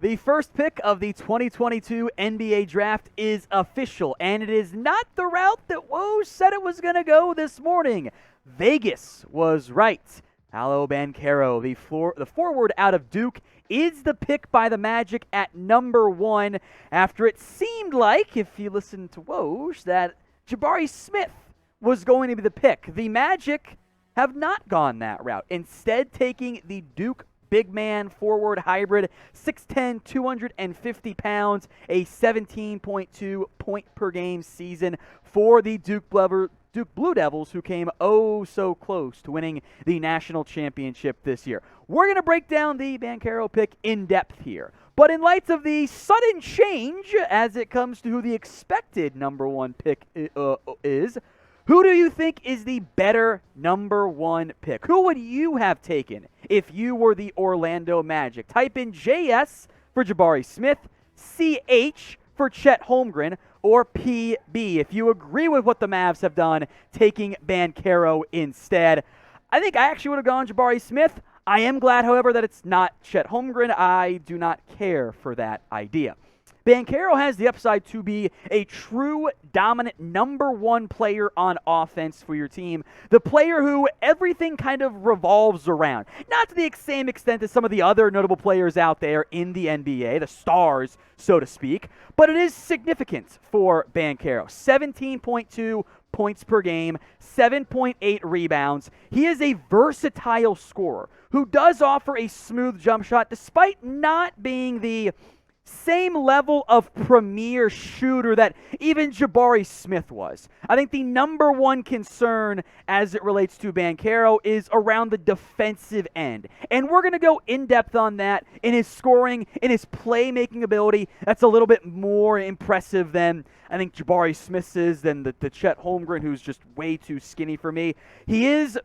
The first pick of the 2022 NBA Draft is official, and it is not the route that Woj said it was going to go this morning. Vegas was right. Paulo Banchero, the forward out of Duke, is the pick by the Magic at number 1 after it seemed like, if you listen to Woj, that Jabari Smith was going to be the pick. The Magic have not gone that route, instead taking the Duke big man forward hybrid, 6'10", 250 pounds, a 17.2 point per game season for the Duke Blue Devils, who came oh so close to winning the national championship this year. We're going to break down the Banchero pick in depth here. But in light of the sudden change as it comes to who the expected number 1 pick is, who do you think is the better number 1 pick? Who would you have taken if you were the Orlando Magic? Type in JS for Jabari Smith, CH for Chet Holmgren, or PB if you agree with what the Mavs have done, taking Banchero instead. I think I actually would have gone Jabari Smith. I am glad, however, that it's not Chet Holmgren. I do not care for that idea. Banchero has the upside to be a true dominant number 1 player on offense for your team. The player who everything kind of revolves around. Not to the same extent as some of the other notable players out there in the NBA, the stars, so to speak, but it is significant for Banchero. 17.2 points per game, 7.8 rebounds. He is a versatile scorer who does offer a smooth jump shot despite not being the same level of premier shooter that even Jabari Smith was. I think the number 1 concern as it relates to Banchero is around the defensive end. And we're going to go in depth on that in his scoring, in his playmaking ability. That's a little bit more impressive than I think Jabari Smith is, than the Chet Holmgren, who's just way too skinny for me. He is,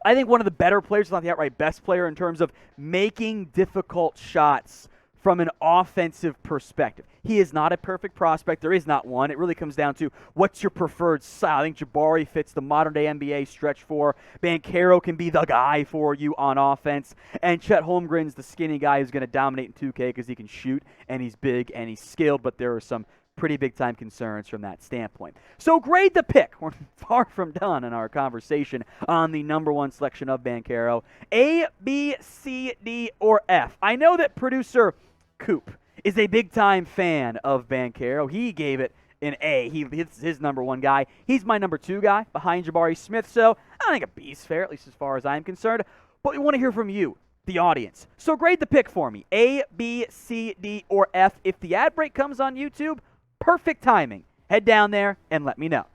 I think, one of the better players, not the outright best player, in terms of making difficult shots from an offensive perspective. He is not a perfect prospect. There is not one. It really comes down to what's your preferred style. I think Jabari fits the modern-day NBA stretch 4. Banchero can be the guy for you on offense. And Chet Holmgren's the skinny guy who's going to dominate in 2K because he can shoot, and he's big, and he's skilled, but there are some pretty big-time concerns from that standpoint. So grade the pick. We're far from done in our conversation on the number 1 selection of Banchero. A, B, C, D, or F. I know that producer Coop is a big-time fan of Banchero. He gave it an A. He's his number 1 guy. He's my number 2 guy behind Jabari Smith, so I think a B is fair, at least as far as I'm concerned. But we want to hear from you, the audience. So grade the pick for me. A, B, C, D, or F. If the ad break comes on YouTube, perfect timing. Head down there and let me know.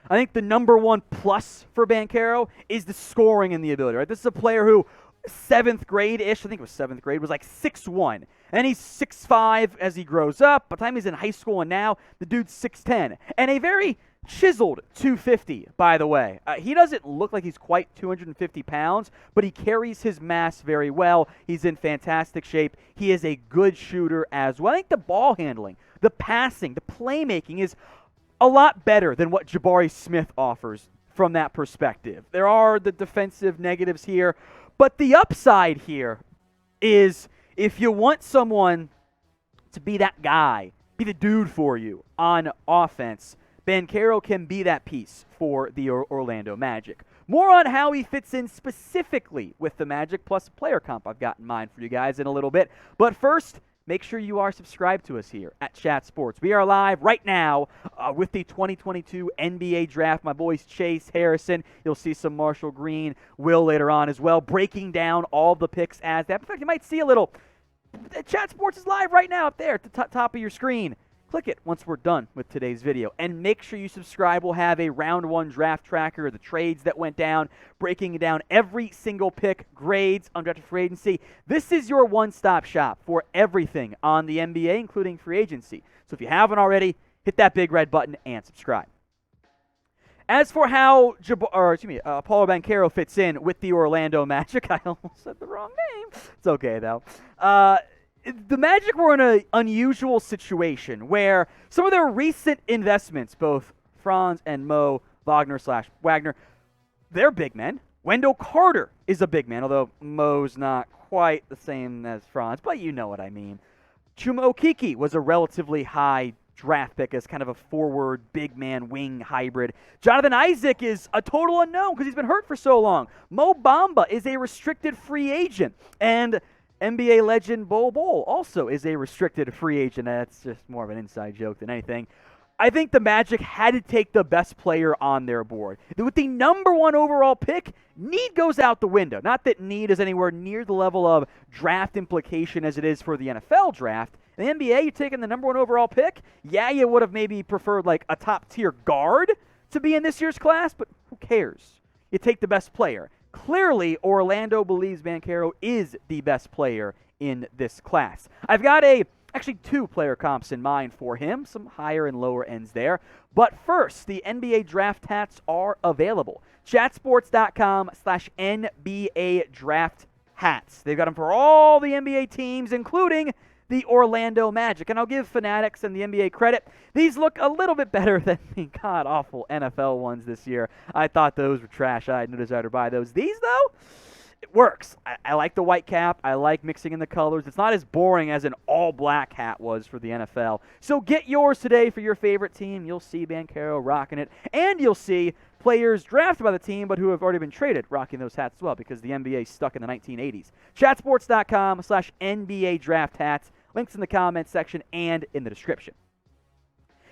I think the number 1 plus for Banchero is the scoring and the ability, right? This is a player who 7th grade-ish, I think it was 7th grade, was like 6'1". And he's 6'5" as he grows up. By the time he's in high school and now, the dude's 6'10". And a very chiseled 250, by the way. He doesn't look like he's quite 250 pounds, but he carries his mass very well. He's in fantastic shape. He is a good shooter as well. I think the ball handling, the passing, the playmaking is a lot better than what Jabari Smith offers from that perspective. There are the defensive negatives here, but the upside here is if you want someone to be that guy, be the dude for you on offense, Banchero can be that piece for the Orlando Magic. More on how he fits in specifically with the Magic, plus player comp I've got in mind for you guys in a little bit. But first, make sure you are subscribed to us here at Chat Sports. We are live right now with the 2022 NBA Draft. My boys Chase, Harrison. You'll see some Marshall Green, Will later on as well, breaking down all the picks as that. In fact, you might see a little. Chat Sports is live right now up there at the top of your screen. Click it once we're done with today's video. And make sure you subscribe. We'll have a round 1 draft tracker, the trades that went down, breaking down every single pick, grades, undrafted free agency. This is your one-stop shop for everything on the NBA, including free agency. So if you haven't already, hit that big red button and subscribe. As for how Paulo Banchero fits in with the Orlando Magic, I almost said the wrong name. It's okay, though. The Magic were in an unusual situation where some of their recent investments, both Franz and Mo Wagner, they're big men. Wendell Carter is a big man, although Mo's not quite the same as Franz, but you know what I mean. Chuma Okeke was a relatively high draft pick as kind of a forward, big man, wing hybrid. Jonathan Isaac is a total unknown because he's been hurt for so long. Mo Bamba is a restricted free agent. And NBA legend Bol Bol also is a restricted free agent. That's just more of an inside joke than anything. I think the Magic had to take the best player on their board. With the number 1 overall pick, need goes out the window. Not that need is anywhere near the level of draft implication as it is for the NFL draft. In the NBA, you're taking the number 1 overall pick. Yeah, you would have maybe preferred like a top-tier guard to be in this year's class, but who cares? You take the best player. Clearly, Orlando believes Banchero is the best player in this class. I've got actually 2 player comps in mind for him, some higher and lower ends there. But first, the NBA draft hats are available. Chatsports.com/NBA draft hats. They've got them for all the NBA teams, including the Orlando Magic. And I'll give Fanatics and the NBA credit. These look a little bit better than the god-awful NFL ones this year. I thought those were trash. I had no desire to buy those. These, though, it works. I like the white cap. I like mixing in the colors. It's not as boring as an all-black hat was for the NFL. So get yours today for your favorite team. You'll see Banchero rocking it. And you'll see players drafted by the team but who have already been traded rocking those hats as well because the NBA is stuck in the 1980s. Chatsports.com/NBA draft hats. Links in the comments section and in the description.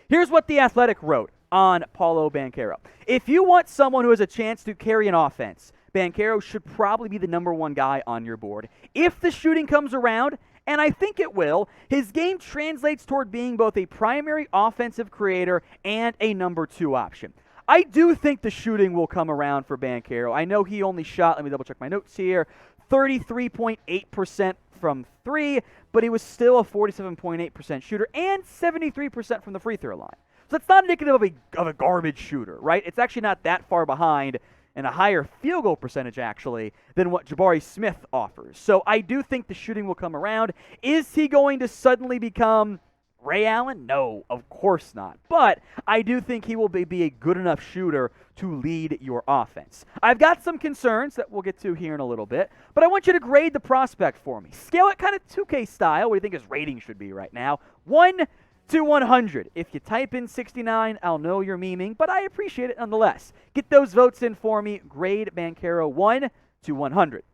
Here's what The Athletic wrote on Paulo Banchero. If you want someone who has a chance to carry an offense, Banchero should probably be the number 1 guy on your board. If the shooting comes around, and I think it will, his game translates toward being both a primary offensive creator and a number 2 option. I do think the shooting will come around for Banchero. I know he only shot, let me double check my notes here, 33.8% from 3, but he was still a 47.8% shooter and 73% from the free throw line. So that's not indicative of a garbage shooter, right? It's actually not that far behind and a higher field goal percentage, actually, than what Jabari Smith offers. So I do think the shooting will come around. Is he going to suddenly become Ray Allen? No, of course not. But I do think he will be a good enough shooter to lead your offense. I've got some concerns that we'll get to here in a little bit, but I want you to grade the prospect for me. Scale it kind of 2K style. What do you think his rating should be right now? 1 to 100. If you type in 69, I'll know you're memeing, but I appreciate it nonetheless. Get those votes in for me. Grade Banchero 1 to 100.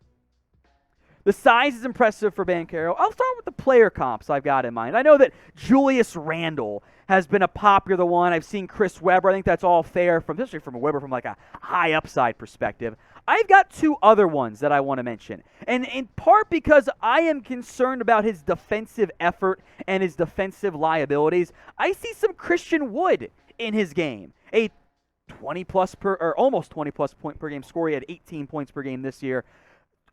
The size is impressive for Banchero. I'll start with the player comps I've got in mind. I know that Julius Randle has been a popular one. I've seen Chris Webber. I think that's all fair, especially from Webber from like a high upside perspective. I've got 2 other ones that I want to mention. And in part because I am concerned about his defensive effort and his defensive liabilities. I see some Christian Wood in his game. A 20-plus or almost 20-plus point per game score. He had 18 points per game this year.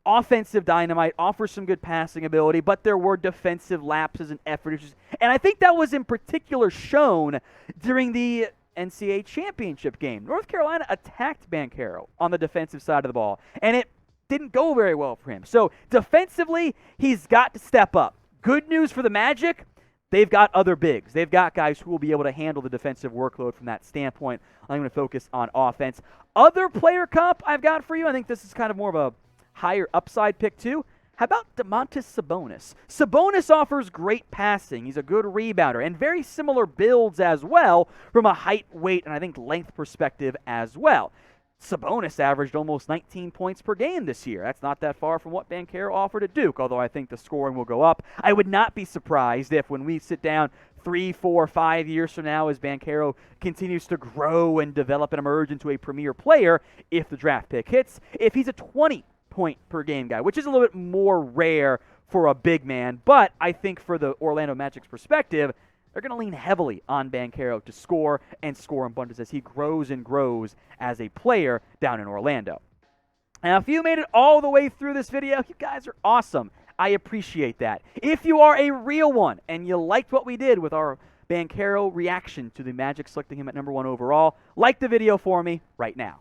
Offensive dynamite, offers some good passing ability, but there were defensive lapses and effort issues. And I think that was in particular shown during the NCAA championship game. North Carolina attacked Banchero on the defensive side of the ball, and it didn't go very well for him. So defensively, he's got to step up. Good news for the Magic, they've got other bigs. They've got guys who will be able to handle the defensive workload from that standpoint. I'm going to focus on offense. Other player comp I've got for you, I think this is kind of more of a higher upside pick too. How about Domantas Sabonis? Sabonis offers great passing. He's a good rebounder and very similar builds as well from a height, weight, and I think length perspective as well. Sabonis averaged almost 19 points per game this year. That's not that far from what Banchero offered at Duke, although I think the scoring will go up. I would not be surprised if when we sit down 3, 4, 5 years from now as Banchero continues to grow and develop and emerge into a premier player, if the draft pick hits, if he's a 20-point per game guy, which is a little bit more rare for a big man, but I think for the Orlando Magic's perspective, they're going to lean heavily on Banchero to score and score in abundance as he grows and grows as a player down in Orlando. Now, if you made it all the way through this video, you guys are awesome. I appreciate that. If you are a real one and you liked what we did with our Banchero reaction to the Magic selecting him at #1 overall, like the video for me right now.